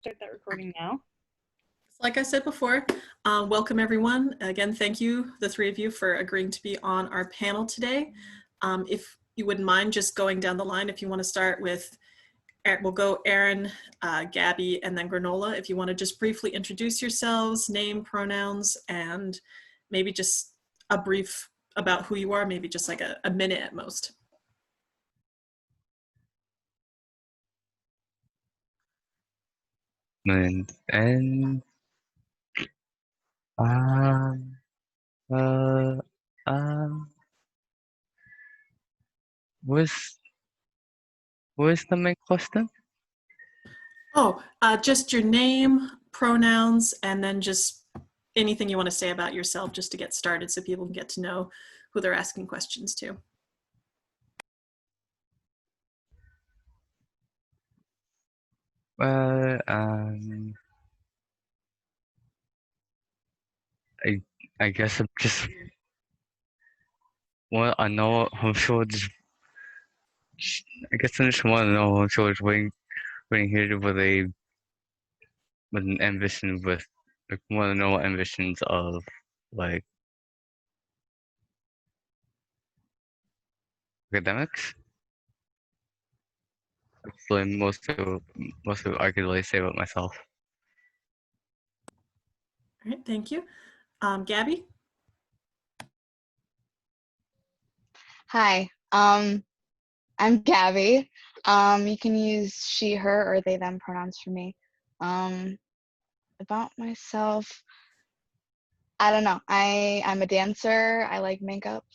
Start that recording now. Like I said before, welcome everyone. Again, thank you, the three of you, for agreeing to be on our panel today. If you wouldn't mind just going down the line, if you want to start with, we'll go Erin, Gabby, and then Granola. If you want to just briefly introduce yourselves, name, pronouns, and maybe just a brief about who you are, maybe just like a minute at most. And um what's the main question? Oh, just your name, pronouns, and then just anything you want to say about yourself just to get started so people can get to know who they're asking questions to. Well, I guess I'm just I know I'm sure just I guess I just want to know I'm sure waiting here with an ambition with like want to know what ambitions of like academics. So most of I could really say about myself. All right, thank you. Gabby? Hi, I'm Gabby. You can use she, her, or they, them pronouns for me. About myself, I don't know. I'm a dancer. I like makeup,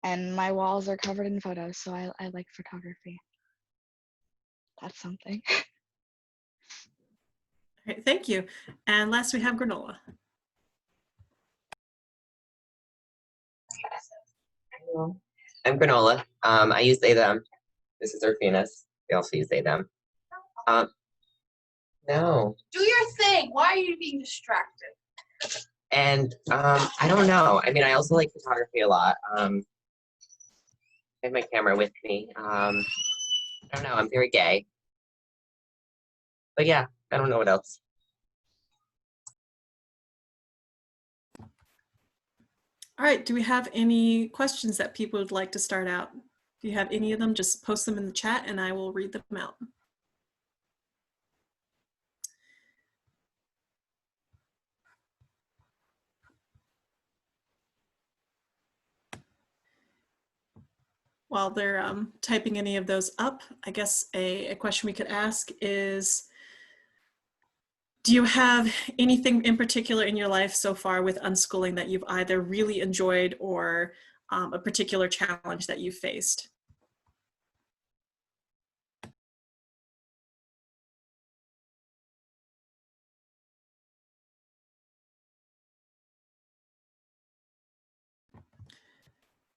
and my walls are covered in photos, so I like photography. That's something. All right, thank you. And last we have Granola. Hello. I'm Granola. I use they, them. This is Orpheus. They also use they, them. No. Do your thing. Why are you being distracted? And I don't know. I mean, I also like photography a lot. I have my camera with me. I don't know. I'm very gay. But yeah, I don't know what else. All right, do we have any questions that people would like to start out? If you have any of them, just post them in the chat and I will read them out. While they're typing any of those up, I guess a question we could ask is, do you have anything in particular in your life so far with unschooling that you've either really enjoyed or a particular challenge that you've faced?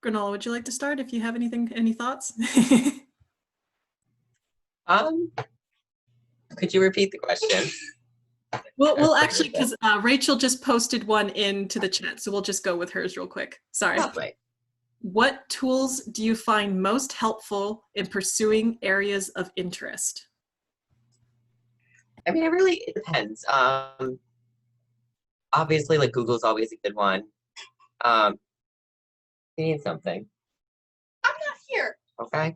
Granola, would you like to start if you have any thoughts? Could you repeat the question? We'll actually, because Rachel just posted one into the chat, so we'll just go with hers real quick. Sorry. Lovely. What tools do you find most helpful in pursuing areas of interest? I mean, it depends. Obviously, like Google's always a good one. You need something. I'm not here. Okay.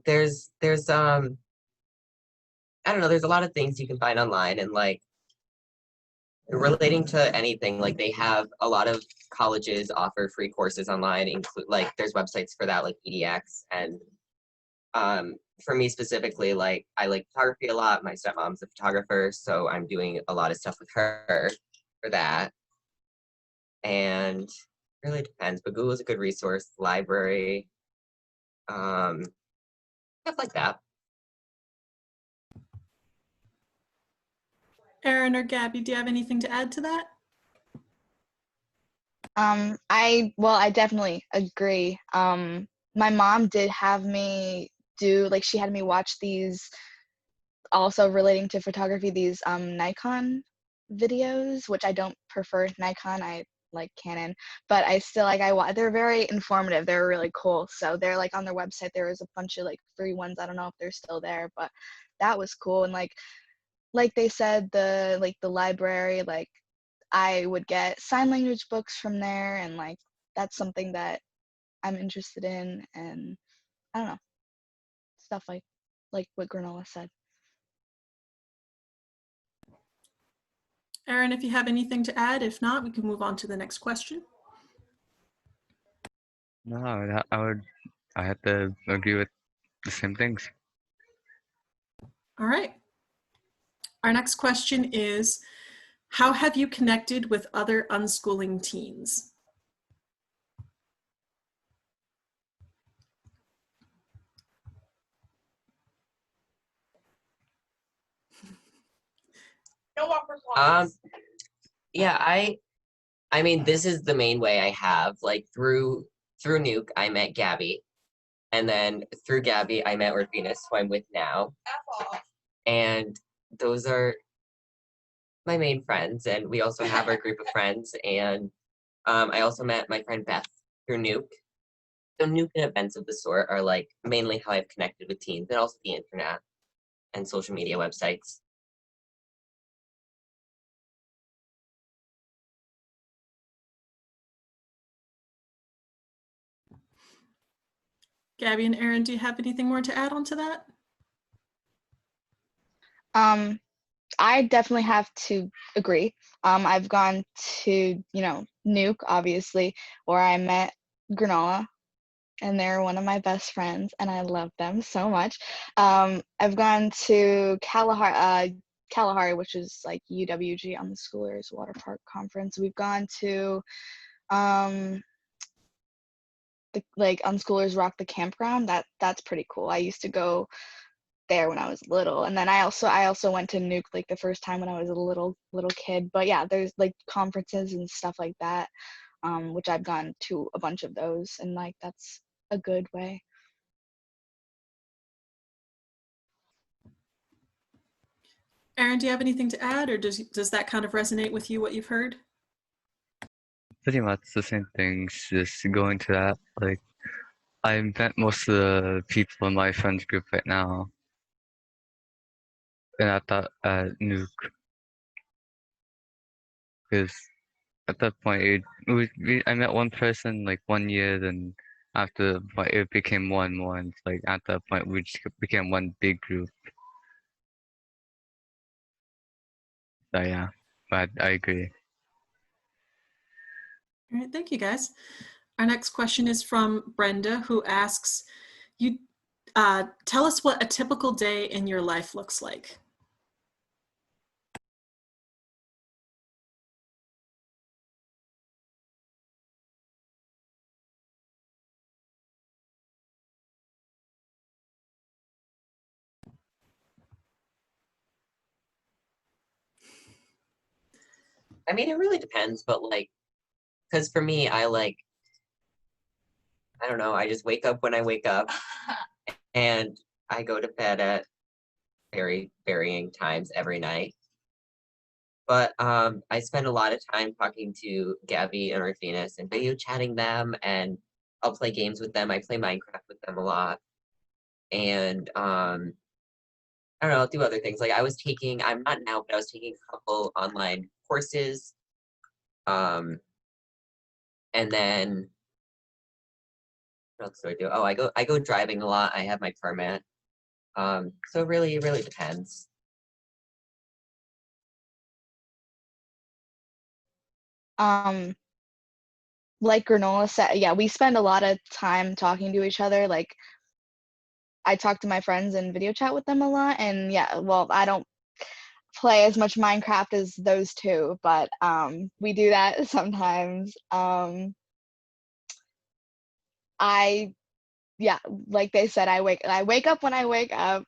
There's I don't know, there's a lot of things you can find online, and like relating to anything, like they have a lot of colleges offer free courses online, include like there's websites for that, like EDX. And for me specifically, like I like photography a lot. My stepmom's a photographer, so I'm doing a lot of stuff with her for that. And it really depends, but Google's a good resource, library, stuff like that. Erin or Gabby, do you have anything to add to that? I definitely agree. My mom did have me she had me watch these, also relating to photography, these Nikon videos, which I don't prefer Nikon. I like Canon, but I still they're very informative. They're really cool. So they're like on their website, there was a bunch of like free ones. I don't know if they're still there, but that was cool. And like like they said, the library, like I would get sign language books from there, and like that's something that I'm interested in, and I don't know, stuff like what Granola said. Erin, if you have anything to add, if not, we can move on to the next question. No, I had to agree with the same things. All right. Our next question is, how have you connected with other unschooling teens? No awkward pause. Yeah, I mean, this is the main way I have, like through NEUC, I met Gabby, and then through Gabby, I met Orpheus, who I'm with now, F off. and those are my main friends, and we also have our group of friends, and I also met my friend Beth through NEUC. So NEUC and events of the sort are like mainly how I've connected with teens, and also the internet and social media websites. Gabby and Erin, do you have anything more to add on to that? I definitely have to agree. I've gone to, NEUC, obviously, where I met Granola, and they're one of my best friends, and I love them so much. I've gone to Kalahari, which is like UWG Unschoolers Water Park Conference. We've gone to like Unschoolers Rock the Campground. That's pretty cool. I used to go there when I was little, and then I also went to NEUC like the first time when I was a little kid. But yeah, there's like conferences and stuff like that, which I've gone to a bunch of those, and like that's a good way. Erin, do you have anything to add, or does that kind of resonate with you, what you've heard? Pretty much the same things, just going to that. Like, I met most of the people in my friends group right now. And I thought at NEUC, because at that point, I met one person like 1 year, then after but it became more and more, and like at that point we just became one big group. So yeah, but I agree. All right, thank you guys. Our next question is from Brenda, who asks, "You tell us what a typical day in your life looks like." I mean, it really depends, but like, because for me, I don't know, I just wake up when I wake up, and I go to bed at very varying times every night. But I spend a lot of time talking to Gabby and Orpheus and video chatting them, and I'll play games with them. I play Minecraft with them a lot. And I don't know, I'll do other things. Like I'm not now, but I was taking a couple online courses. And then what else do I do? Oh, I go driving a lot. I have my permit. So it really depends. Like Granola said, yeah, we spend a lot of time talking to each other. Like I talk to my friends and video chat with them a lot, and yeah, well, I don't play as much Minecraft as those two, but we do that sometimes. Yeah, like they said, I wake up when I wake up,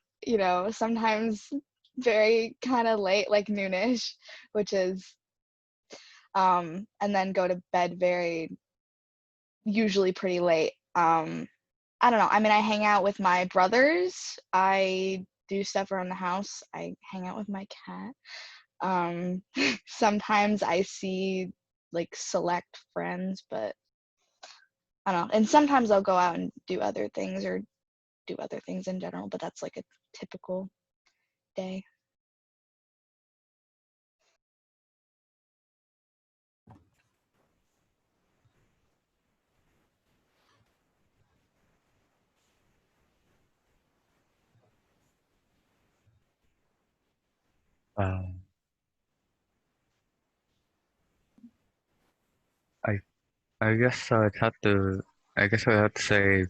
sometimes very kind of late, like noonish, which is and then go to bed usually pretty late. I don't know. I mean, I hang out with my brothers. I do stuff around the house. I hang out with my cat. Sometimes I see like select friends, but I don't know. And sometimes I'll go out and do other things or do other things in general, but that's like a typical day. Um, I I guess I guess I'd have to say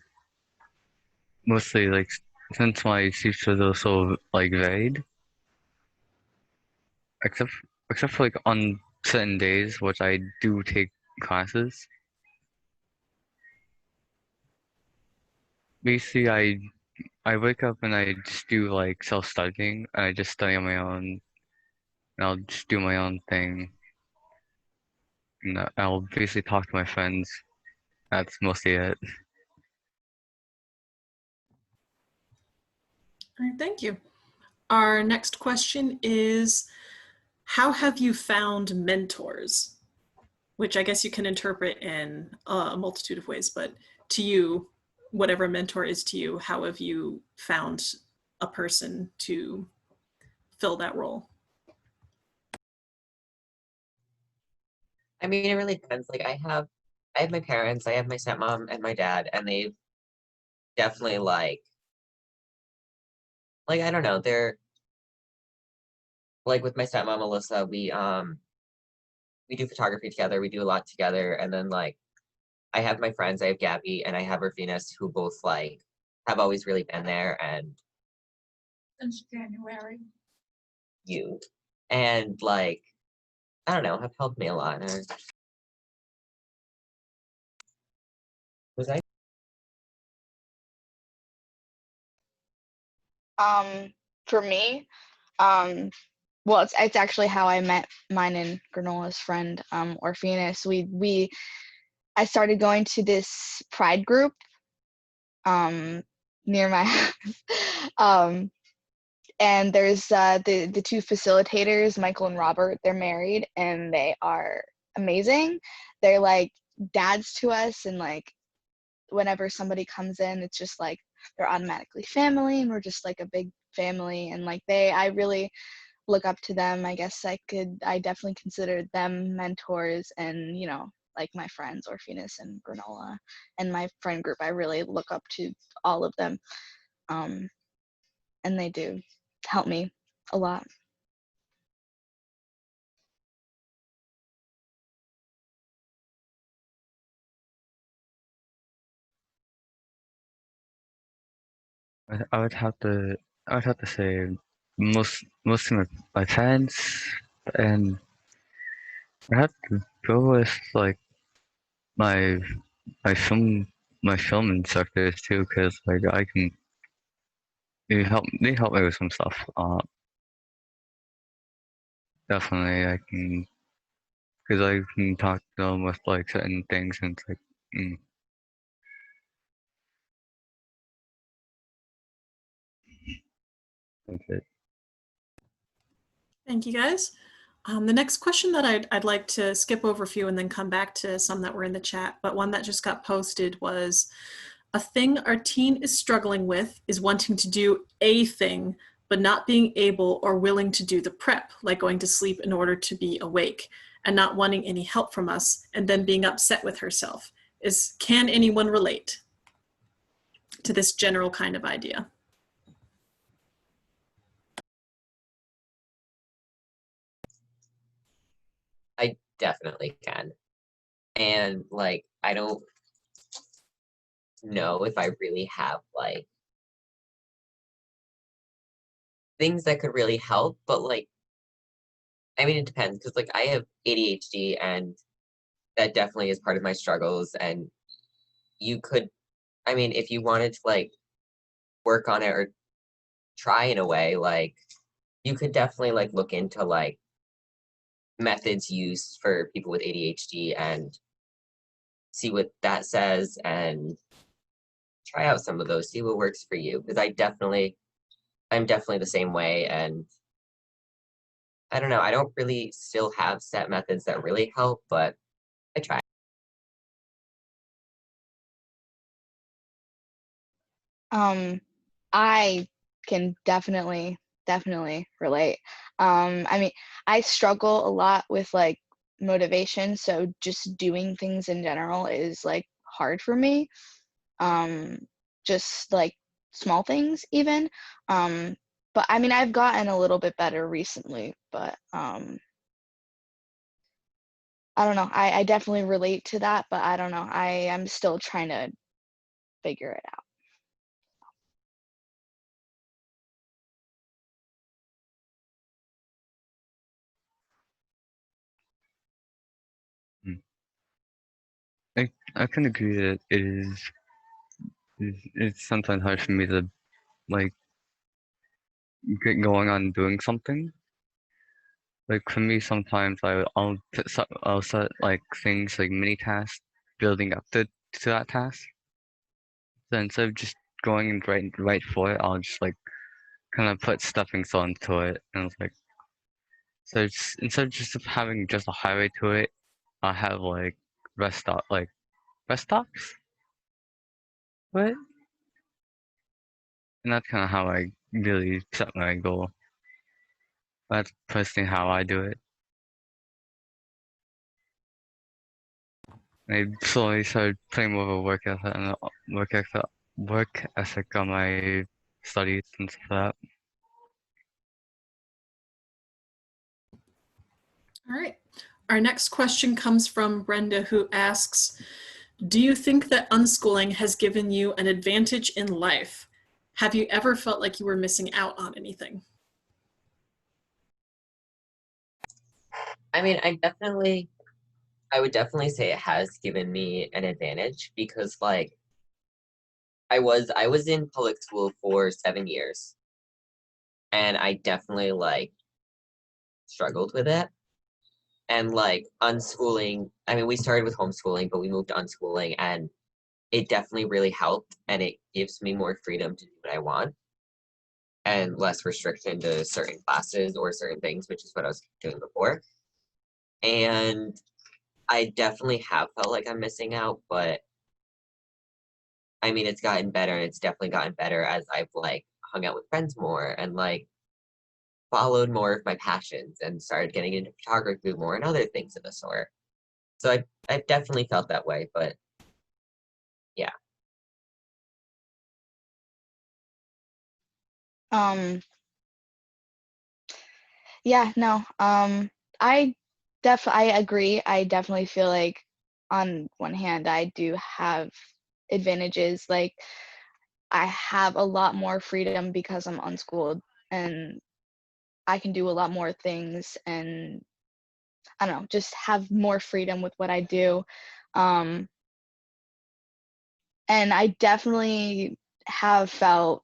mostly like since my teachers are so like varied, except except for like on certain days, which I do take classes. Basically, I wake up and I just do like self-studying, and I just study on my own, and I'll just do my own thing, and I'll basically talk to my friends. That's mostly it. All right, thank you. Our next question is, how have you found mentors? Which I guess you can interpret in a multitude of ways, but to you, whatever a mentor is to you, how have you found a person to fill that role? I mean, it really depends. Like I have my parents, I have my stepmom and my dad, and they've definitely like I don't know, they're like with my stepmom Alyssa, we do photography together, we do a lot together, and then like I have my friends, I have Gabby and I have Rufinus who both like have always really been there and Since January. you and like I don't know, have helped me a lot. Or was I For me, well, it's actually how I met mine and Granola's friend, Orpheus. I started going to this pride group near my house. And there's the two facilitators, Michael and Robert. They're married and they are amazing. They're like dads to us, and like whenever somebody comes in, it's just like they're automatically family, and we're just like a big family. And like I really look up to them. I guess I definitely consider them mentors, and like my friends Orpheus and Granola and my friend group, I really look up to all of them, and they do help me a lot. I would have to say most of my parents, and I have to go with like my my film my film instructors too, because like I can they help me with some stuff. Definitely I can, because I can talk to them with like certain things, and it's like that's it. Thank you, guys. The next question that I'd like to skip over a few and then come back to some that were in the chat, but one that just got posted was, a thing our teen is struggling with is wanting to do a thing, but not being able or willing to do the prep, like going to sleep in order to be awake, and not wanting any help from us, and then being upset with herself. Can anyone relate to this general kind of idea? I definitely can. And like I don't know if I really have like things that could really help, but like I mean it depends because like I have ADHD and that definitely is part of my struggles, and you could I mean if you wanted to like work on it or try in a way, like you could definitely like look into like methods used for people with ADHD and see what that says and try out some of those, see what works for you. Because I'm definitely the same way, and I don't know, I don't really still have set methods that really help, but I try. I can definitely relate. I mean, I struggle a lot with like motivation, so just doing things in general is like hard for me. Just like small things even. but I mean, I've gotten a little bit better recently, but I don't know. I definitely relate to that, but I don't know. I am still trying to figure it out. I can agree that it's sometimes hard for me to like get going on doing something. Like for me, sometimes I'll set like things like mini tasks building up to that task. So instead of just going and right for it, I'll just like kind of put stepping stones to it, and it's like so it's instead of just having just a highway to it, I have like rest stops to it, and that's kind of how I really set my goal. That's personally how I do it. I slowly started putting more of a work ethic on my studies and stuff like that. All right. Our next question comes from Brenda, who asks, do you think that unschooling has given you an advantage in life? Have you ever felt like you were missing out on anything? I mean, I would definitely say it has given me an advantage because like I was in public school for 7 years and I definitely like struggled with it. And like unschooling, I mean, we started with homeschooling, but we moved to unschooling and it definitely really helped and it gives me more freedom to do what I want and less restriction to certain classes or certain things, which is what I was doing before. And I definitely have felt like I'm missing out, but I mean, it's gotten better and it's definitely gotten better as I've like hung out with friends more and like followed more of my passions and started getting into photography more and other things of the sort. So I've definitely felt that way, but yeah. Yeah, no. I agree. I definitely feel like on one hand I do have advantages. Like I have a lot more freedom because I'm unschooled and I can do a lot more things and I don't know, just have more freedom with what I do. Um, and I definitely have felt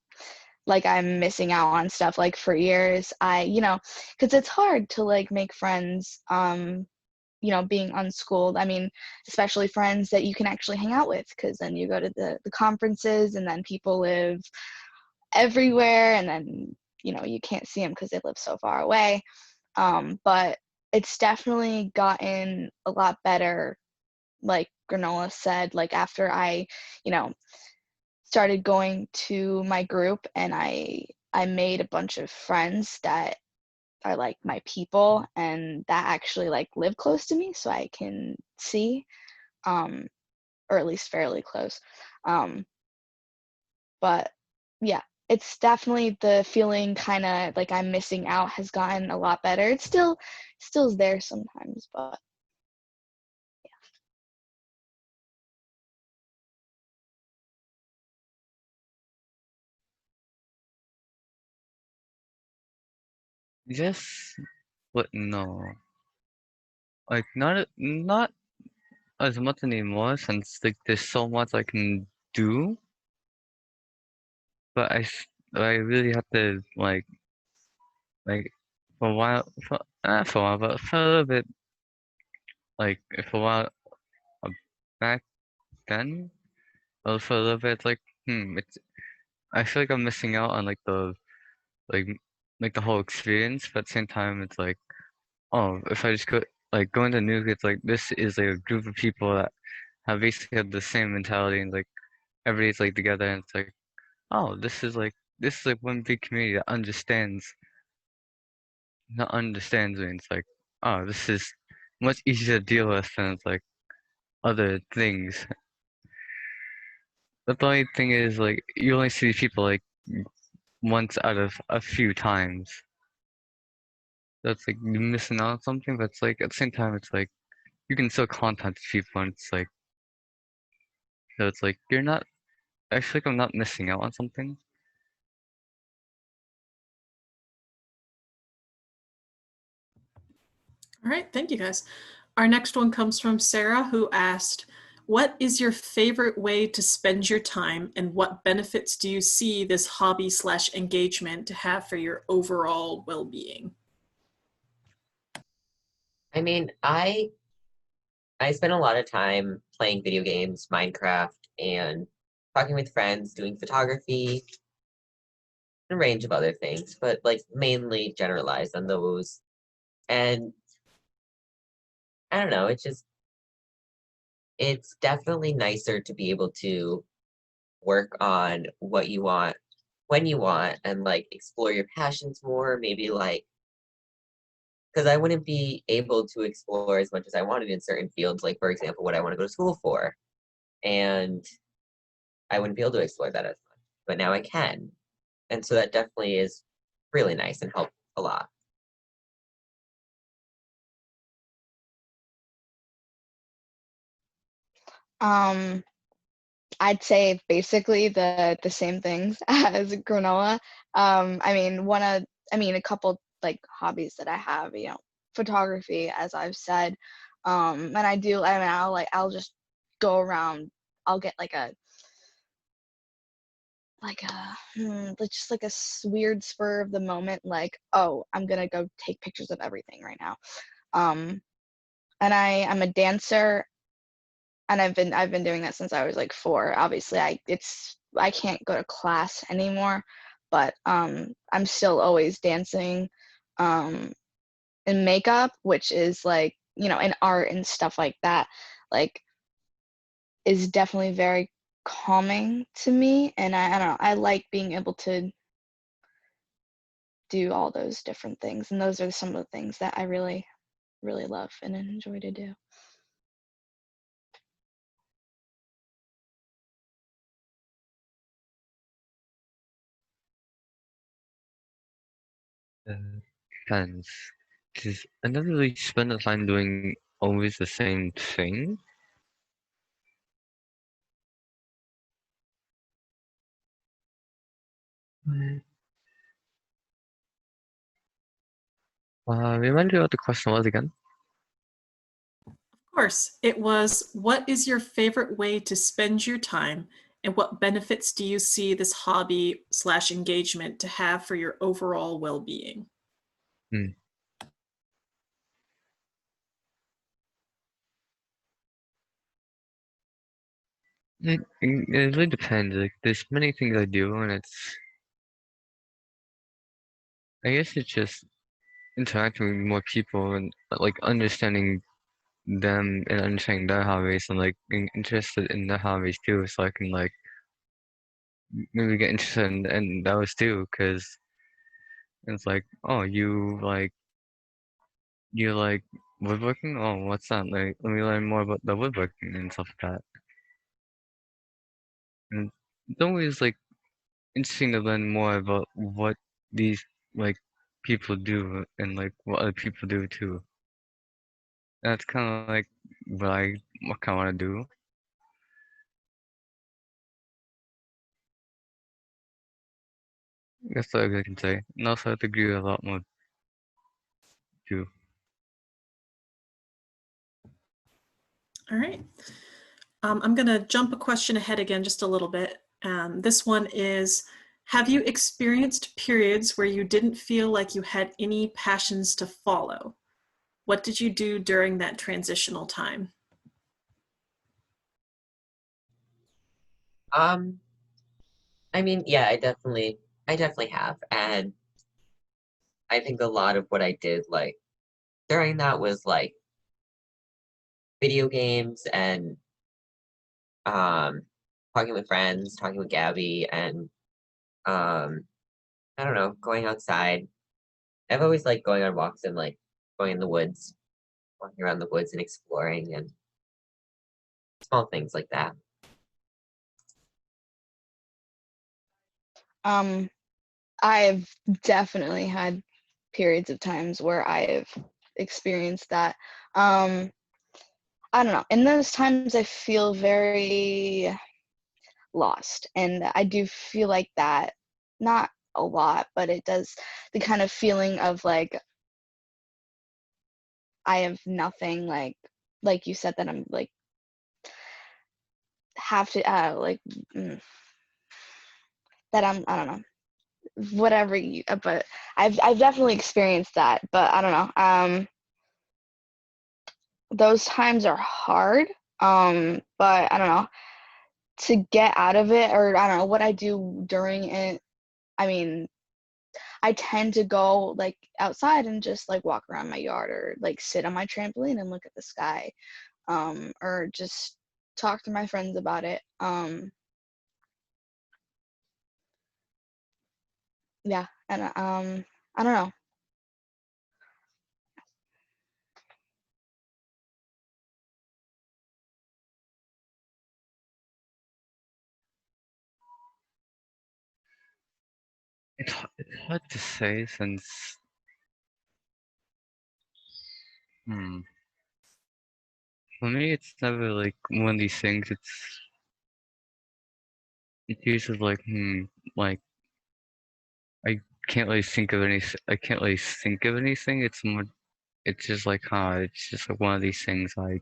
like I'm missing out on stuff. Like for years, because it's hard to like make friends, being unschooled. I mean, especially friends that you can actually hang out with, because then you go to the conferences and then people live everywhere and then, you can't see them because they live so far away. But it's definitely gotten a lot better, like Granola said, like after I, you know, started going to my group and I made a bunch of friends that are like my people and that actually like live close to me so I can see, or at least fairly close. But yeah, it's definitely the feeling kind of like I'm missing out has gotten a lot better. It's still is there sometimes, but Yes, but no. Like not as much anymore since like there's so much I can do, but I really have to like for a while for not for a while but for a little bit like for a while uh, back then for a little bit it's like it's I feel like I'm missing out on like like the whole experience, but at the same time it's like oh if I just go into NEUC it's like this is like a group of people that have basically have the same mentality and like everybody's like together and it's like oh this is like one big community that understands me. It's like oh this is much easier to deal with than it's like other things. But the only thing is like you only see people like once out of a few times. That's like you're missing out on something, but it's like at the same time, it's like you can still contact people, and it's like so it's like you're not. I feel like I'm not missing out on something. All right, thank you guys. Our next one comes from Sarah, who asked, what is your favorite way to spend your time, and what benefits do you see this hobby/engagement to have for your overall well-being? I mean, I spend a lot of time playing video games, Minecraft, and talking with friends, doing photography, and a range of other things, but like mainly generalized on those. And I don't know, it's definitely nicer to be able to work on what you want when you want and like explore your passions more, maybe like because I wouldn't be able to explore as much as I wanted in certain fields, like for example, what I want to go to school for. And I wouldn't be able to explore that as much, but now I can. And so that definitely is really nice and helps a lot. I'd say basically the same things as granola. A couple like hobbies that I have, photography, as I've said. And I'll just go around. I'll get like just like a weird spur of the moment, like, oh, I'm gonna go take pictures of everything right now. And I'm a dancer, and I've been doing that since I was like 4. Obviously, I can't go to class anymore, but I'm still always dancing, and makeup, which is like, and art and stuff like that, like, is definitely very calming to me. And I don't know, I like being able to do all those different things, and those are some of the things that I really, really love and enjoy to do. Depends. Because I never really spend the time doing always the same thing. Remind me what the question was again. Of course, it was, what is your favorite way to spend your time, and what benefits do you see this hobby/engagement to have for your overall well-being? Hmm. It really depends. Like, there's many things I do, and I guess it's just interacting with more people and like understanding them and understanding their hobbies and like being interested in their hobbies too, so I can like maybe get interested in those too, because it's like, oh, you like woodworking? Oh, what's that? Like, let me learn more about the woodworking and stuff like that. And it's always like interesting to learn more about what these like people do and like what other people do too. That's kind of like what kind of want to do. That's all I can say. And also, I agree a lot more too. All right. I'm going to jump a question ahead again just a little bit. This one is, have you experienced periods where you didn't feel like you had any passions to follow? What did you do during that transitional time? I mean, yeah, I definitely have. And I think a lot of what I did like during that was like video games and um talking with friends, talking with Gabby, and um I don't know, going outside. I've always liked going on walks and like going in the woods, walking around the woods and exploring and small things like that. Um, I've definitely had periods of times where I've experienced that. I don't know. In those times, I feel very lost, and I do feel like that. Not a lot, but it does. The kind of feeling of like I have nothing. Like you said, that I'm like have to that I don't know, whatever you. But I've definitely experienced that. But I don't know. Those times are hard. But I don't know, to get out of it, or I don't know what I do during it. I mean, I tend to go like outside and just like walk around my yard, or like sit on my trampoline and look at the sky, or just talk to my friends about it. Yeah, and I don't know. It's hard to say since for me it's never like one of these things. It's usually like I can't really think of any. I can't really think of anything. It's more. It's just like it's just like one of these things. I'm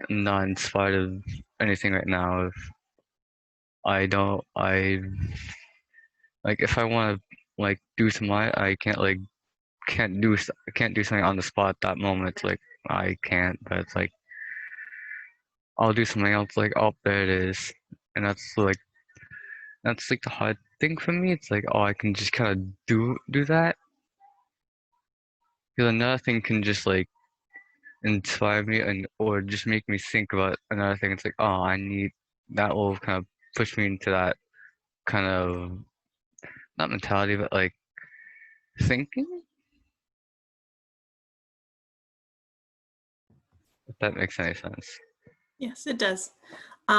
not inspired of anything right now. If I don't, I like if I want to like do something, I can't like I can't do something on the spot at that moment. Like I can't, but it's like I'll do something else. Like oh, there it is, and that's like the hard thing for me. It's like oh, I can just kind of do that. Because another thing can just like inspire me and or just make me think about another thing. It's like oh, I need that will kind of push me into that kind of not mentality, but like thinking. If that makes any sense. Yes, it does.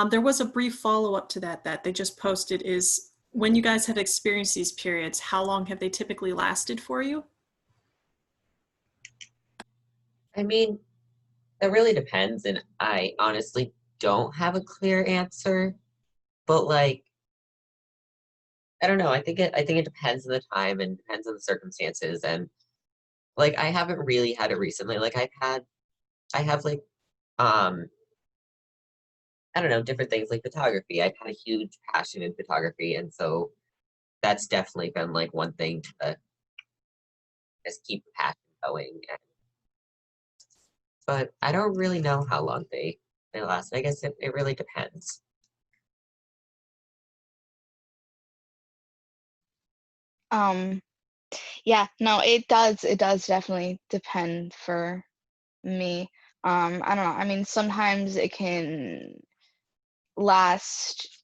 There was a brief follow-up to that they just posted is when you guys have experienced these periods, how long have they typically lasted for you? I mean, that really depends, and I honestly don't have a clear answer. But like, I don't know. I think it depends on the time and depends on the circumstances. And like, I haven't really had it recently. Like, I have like, um, I don't know, different things like photography. I've had a huge passion in photography, and so that's definitely been like one thing to just keep the passion going. But I don't really know how long they last. I guess it really depends. Um, yeah, no, it does definitely depend for me. I don't know. I mean, sometimes it can last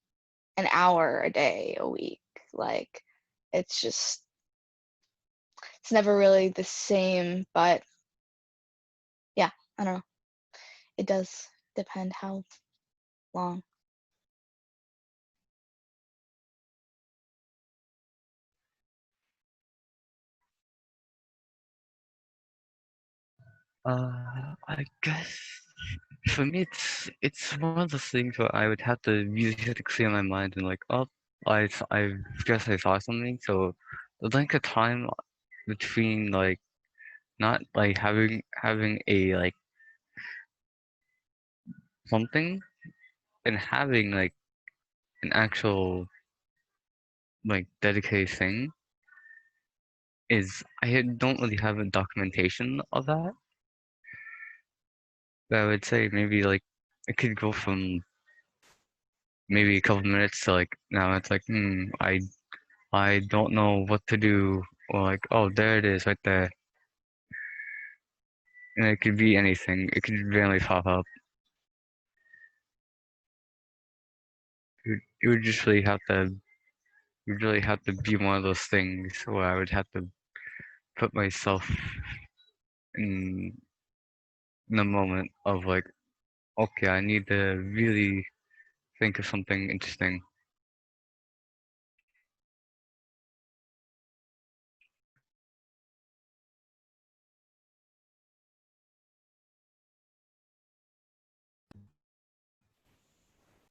an hour a day, a week. Like, it's just, it's never really the same. But yeah, I don't know. It does depend how long. I guess for me it's one of those things where I would have to really have to clear my mind and like oh I guess I saw something. So the length of time between like not like having a like something and having like an actual like dedicated thing is don't really have a documentation of that. But I would say maybe like it could go from maybe a couple minutes to like now it's like I don't know what to do or like oh there it is right there. And it could be anything. It could randomly pop up. It would just really have to it would really have to be one of those things where I would have to put myself in the moment of like okay, I need to really think of something interesting.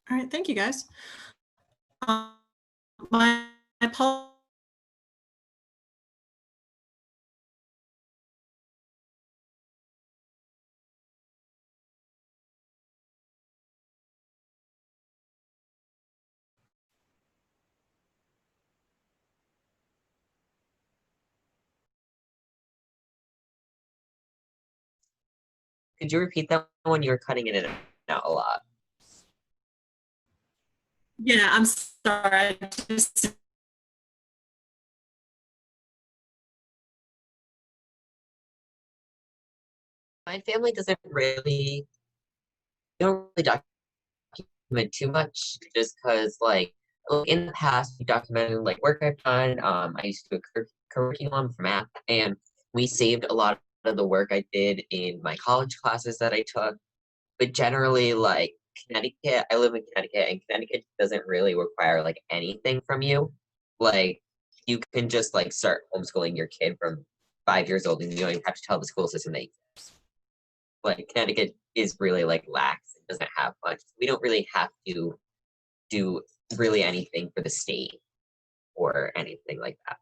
All right, thank you guys. My apologies. Could you repeat that one? You were cutting it in and out a lot. Yeah, I'm sorry. My family doesn't really, they don't really document too much, just because like in the past we documented like work I've done. I used to do a curriculum for math, and we saved a lot of the work I did in my college classes that I took. But generally, like Connecticut, I live in Connecticut, and Connecticut doesn't really require like anything from you. Like you can just like start homeschooling your kid from 5 years old, and you don't even have to tell the school system that like Connecticut is really like lax. It doesn't have much. We don't really have to do really anything for the state or anything like that.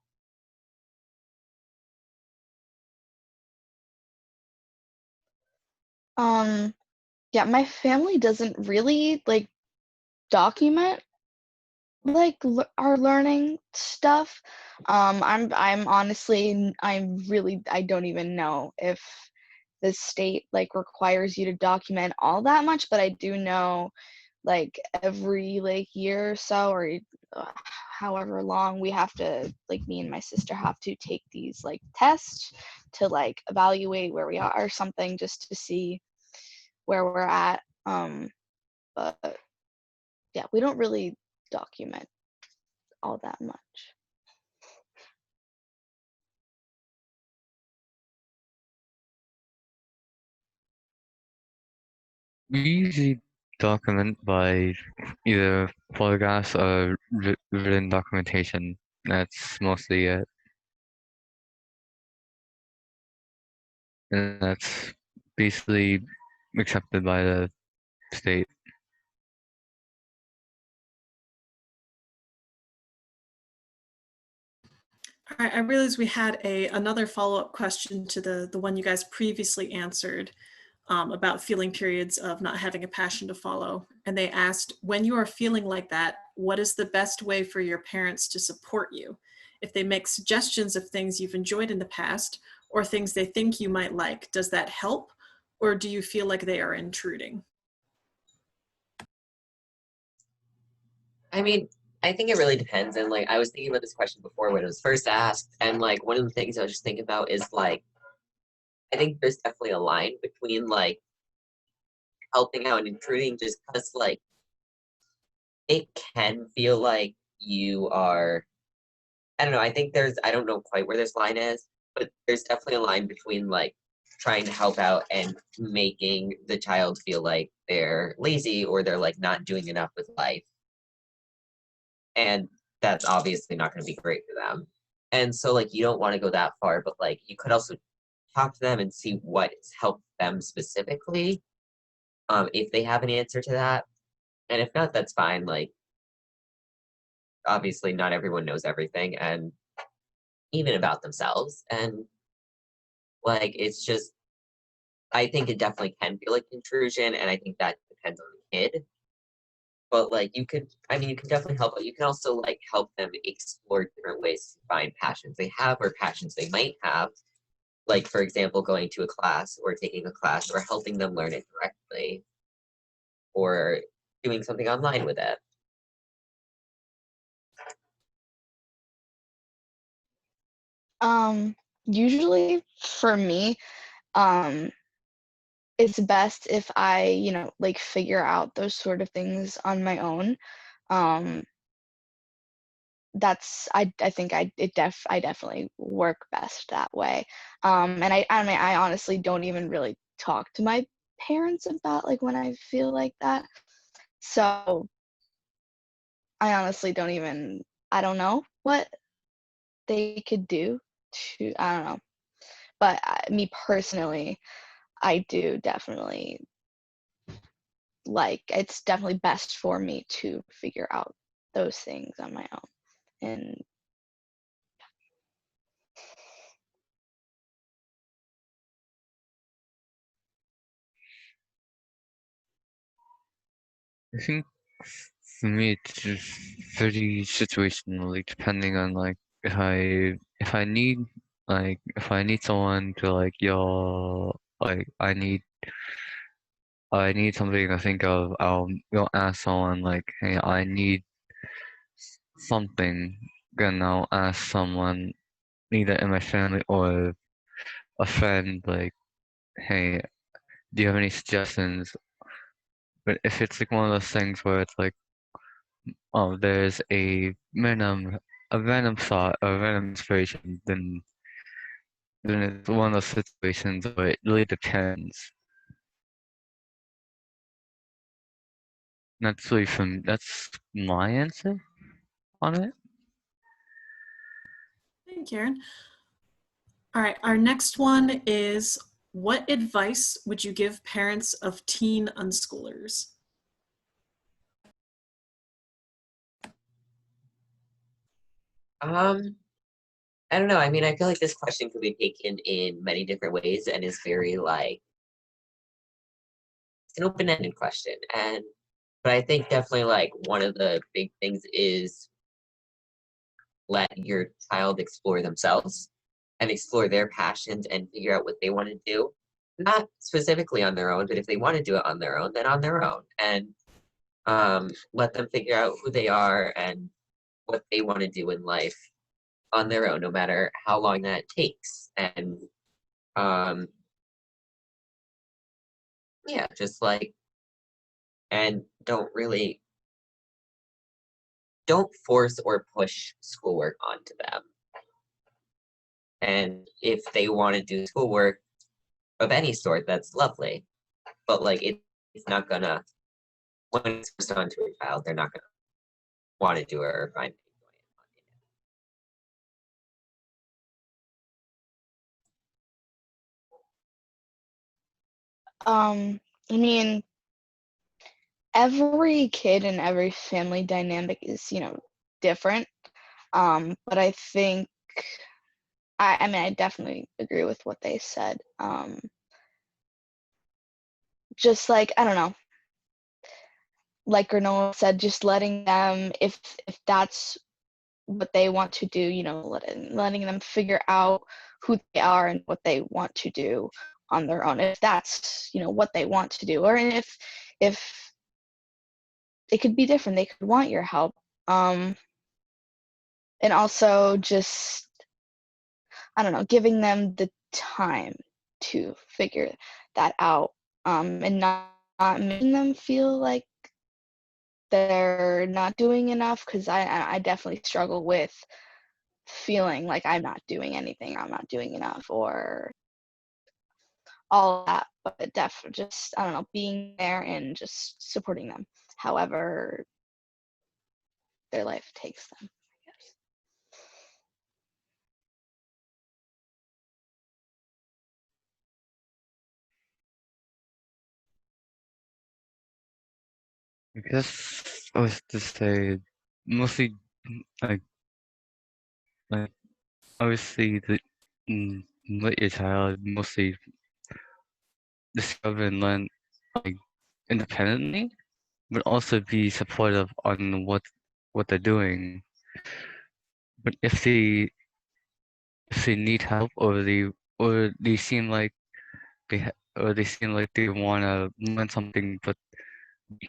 Yeah, my family doesn't really like document like our learning stuff. I'm honestly I don't even know if the state like requires you to document all that much, but I do know like every like year or so, or uh, however long, we have to like me and my sister have to take these like tests to like evaluate where we are or something, just to see where we're at. But yeah, we don't really document all that much. We usually document by either photographs or written documentation. That's mostly it. And that's basically accepted by the state. All right, I realized we had another follow-up question to the one you guys previously answered about feeling periods of not having a passion to follow. And they asked, when you are feeling like that, what is the best way for your parents to support you? If they make suggestions of things you've enjoyed in the past or things they think you might like, does that help? Or do you feel like they are intruding? I mean, I think it really depends. And like I was thinking about this question before when it was first asked, and like one of the things I was just thinking about is like I think there's definitely a line between like helping out and intruding, just because like it can feel like you are, I don't know, I think there's, I don't know quite where this line is, but there's definitely a line between like trying to help out and making the child feel like they're lazy or they're like not doing enough with life. And that's obviously not going to be great for them. And so like you don't want to go that far, but like you could also talk to them and see what's helped them specifically, if they have an answer to that. And if not, that's fine. Like obviously not everyone knows everything, and even about themselves. And like it's just, I think it definitely can feel like intrusion, and I think that depends on the kid. But like you could, I mean, you can definitely help, but you can also like help them explore different ways to find passions they have or passions they might have. Like for example, going to a class or taking a class or helping them learn it directly or doing something online with it. Usually for me, um, it's best if I, like figure out those sort of things on my own. Um, that's I think I definitely work best that way. And I mean I honestly don't even really talk to my parents about like when I feel like that. So I honestly I don't know what they could do I don't know. But me personally, I do definitely like it's definitely best for me to figure out those things on my own. And I think for me it's just very situational, like depending on like if I need someone to like like I need something to think of, I'll go ask someone like, hey, I need something, then I'll ask someone either in my family or a friend like, hey, do you have any suggestions? But if it's like one of those things where it's like, oh, there's a random thought, a random inspiration, then it's one of those situations where it really depends. That's my answer on it. Thank you, Karen. All right, our next one is, what advice would you give parents of teen unschoolers? I don't know. I mean, I feel like this question could be taken in many different ways and is very like it's an open-ended question. But I think definitely like one of the big things is let your child explore themselves and explore their passions and figure out what they want to do. Not specifically on their own, but if they want to do it on their own, then on their own. And let them figure out who they are and what they want to do in life on their own, no matter how long that takes. And yeah, just like, and don't force or push schoolwork onto them. And if they want to do schoolwork of any sort, that's lovely. But like, it's not gonna, when it's forced onto a child, they're not gonna want to do it or find it I mean, every kid and every family dynamic is, different. But I think I mean I definitely agree with what they said. Just like, I don't know, like Granola said, just letting them, if that's what they want to do, letting them figure out who they are and what they want to do on their own, if that's what they want to do, or if it could be different, they could want your help. And also just, I don't know, giving them the time to figure that out, and not making them feel like they're not doing enough, because I definitely struggle with feeling like I'm not doing anything, I'm not doing enough, or all of that. But definitely just, I don't know, being there and just supporting them however their life takes them, I guess. I guess I was to say mostly like like obviously let your child mostly discover and learn like independently, but also be supportive on what they're doing. But if they need help or they seem like they seem like they want to learn something, but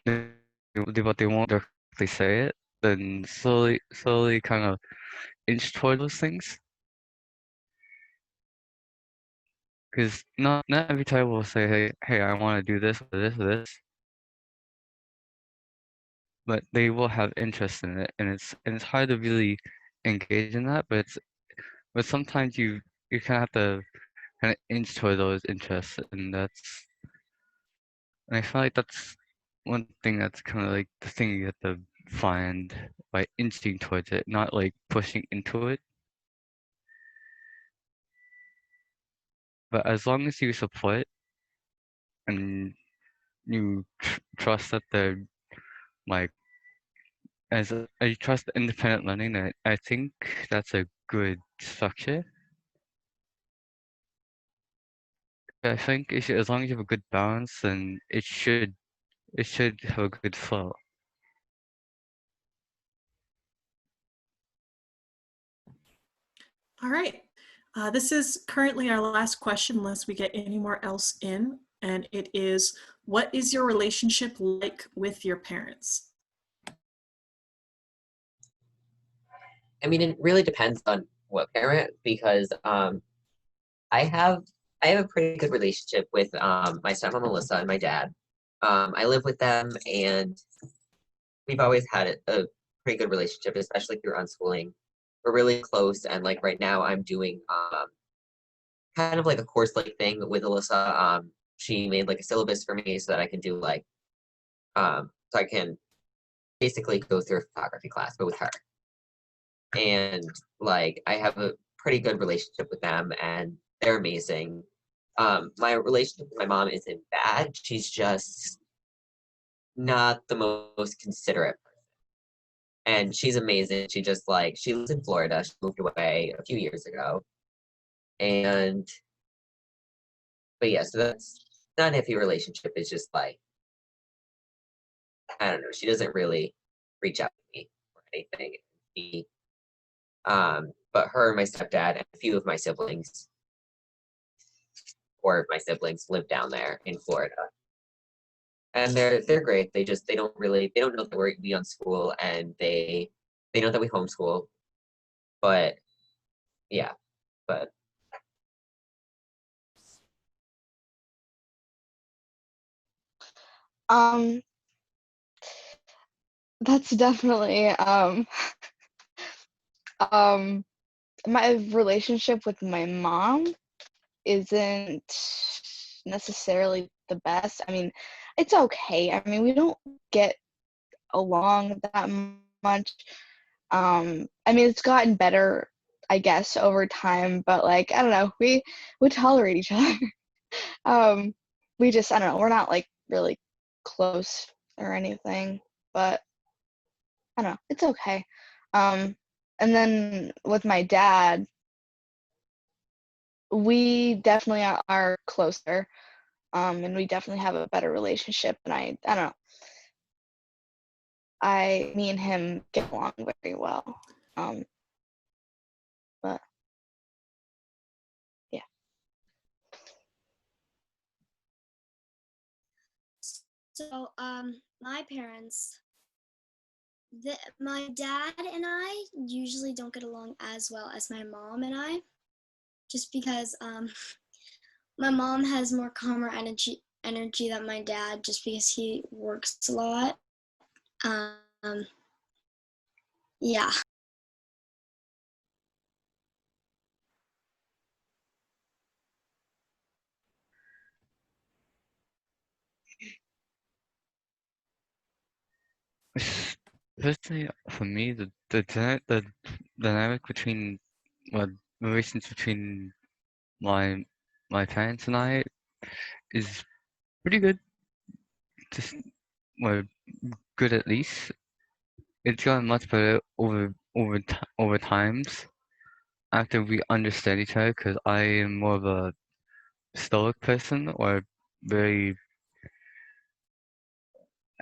they won't directly say it, then slowly kind of inch toward those things. Because not every child will say, hey, I want to do this or this or this, but they will have interest in it, and it's hard to really engage in that, but sometimes you kind of have to kind of inch toward those interests, and I feel like that's one thing that's kind of like the thing you have to find by inching towards it, not like pushing into it. But as long as you support and trust that they're like I trust independent learning. I think that's a good structure. I think as long as you have a good balance, then it should have a good flow. All right. This is currently our last question unless we get any more else in. And it is, what is your relationship like with your parents? I mean, it really depends on what parent, because I have a pretty good relationship with my stepmom Melissa and my dad. I live with them, and we've always had a pretty good relationship, especially through unschooling. We're really close, and like right now, I'm doing kind of like a course like thing with Alyssa. She made like a syllabus for me so that I can do like so I can basically go through a photography class, but with her. And like I have a pretty good relationship with them, and they're amazing. My relationship with my mom isn't bad. She's just not the most considerate. And she's amazing. She just like she lives in Florida. She moved away a few years ago. And but yeah, so that's not an iffy relationship. It's just like I don't know, she doesn't really reach out to me or anything. She, but her and my stepdad and a few of my siblings, or my siblings live down there in Florida. And they're great. They don't know that we unschool, and they know that we homeschool. But yeah, but That's definitely um my relationship with my mom isn't necessarily the best. I mean, it's okay. I mean, we don't get along that much. I mean, it's gotten better, I guess, over time, but like, I don't know, we tolerate each other. We just, I don't know, we're not like really close or anything, but I don't know, it's okay. And then with my dad, we definitely are closer, and we definitely have a better relationship. And I don't know, me and him get along very well. But yeah. So, my parents, my dad and I usually don't get along as well as my mom and I, just because my mom has more calmer energy than my dad, just because he works a lot. Yeah. Personally, for me, the dynamic between well, the relations between my parents and I is pretty good. Just well, good at least. It's gotten much better over times after we understand each other. Because I am more of a stoic person, or very,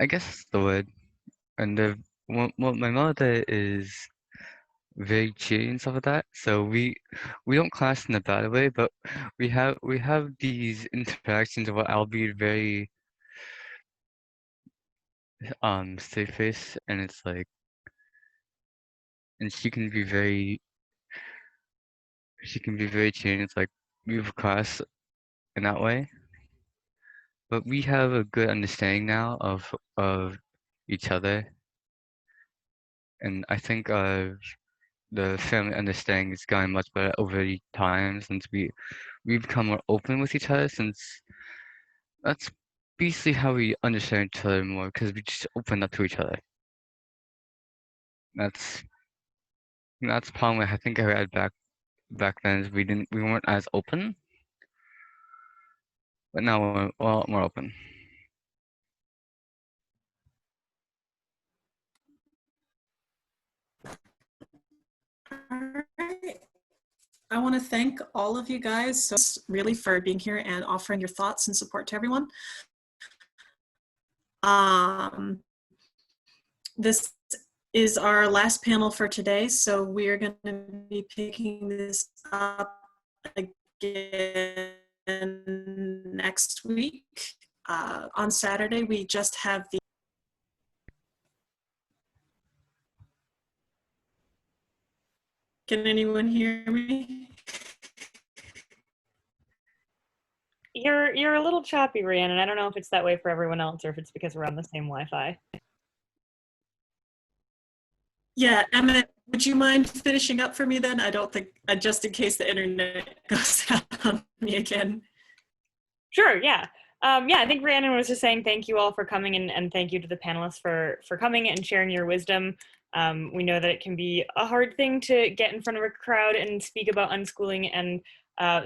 I guess that's the word. And my mother is very cheery and stuff like that. So we don't clash in a bad way, but we have these interactions where I'll be very straight face, and it's like, and she can be very cheery, and it's like we've classed in that way. But we have a good understanding now of each other, and I think the family understanding has gotten much better over the time since we become more open with each other, since that's basically how we understand each other more, because we just open up to each other. That's the problem I think I had back then, is we weren't as open, but now we're a lot more open. right. I want to thank all of you guys so really for being here and offering your thoughts and support to everyone. This is our last panel for today, so we're going to be picking this up again next week. On Saturday, we just have the Can anyone hear me? You're a little choppy, Rhiannon. I don't know if it's that way for everyone else or if it's because we're on the same Wi-Fi. Yeah, Emmett, would you mind finishing up for me then? I don't think, just in case the internet goes out on me again. Sure, yeah. Yeah, I think Rhiannon was just saying thank you all for coming and thank you to the panelists for coming and sharing your wisdom. We know that it can be a hard thing to get in front of a crowd and speak about unschooling, and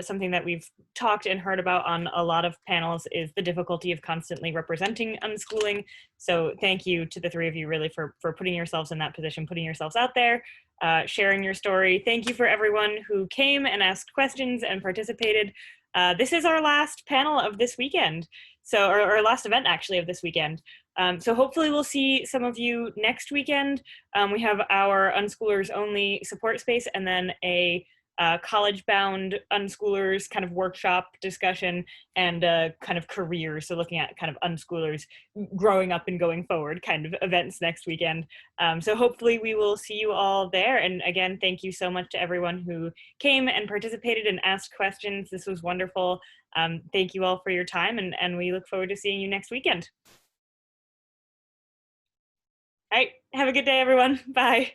something that we've talked and heard about on a lot of panels is the difficulty of constantly representing unschooling. So thank you to the three of you really for putting yourselves in that position, putting yourselves out there, sharing your story. Thank you for everyone who came and asked questions and participated. This is our last panel of this weekend, so or last event actually of this weekend. So hopefully we'll see some of you next weekend. We have our Unschoolers only support space and then a college-bound unschoolers kind of workshop discussion and kind of careers, so looking at kind of unschoolers growing up and going forward kind of events next weekend. So hopefully we will see you all there. And again, thank you so much to everyone who came and participated and asked questions. This was wonderful. Thank you all for your time, and we look forward to seeing you next weekend. All right, have a good day, everyone. Bye.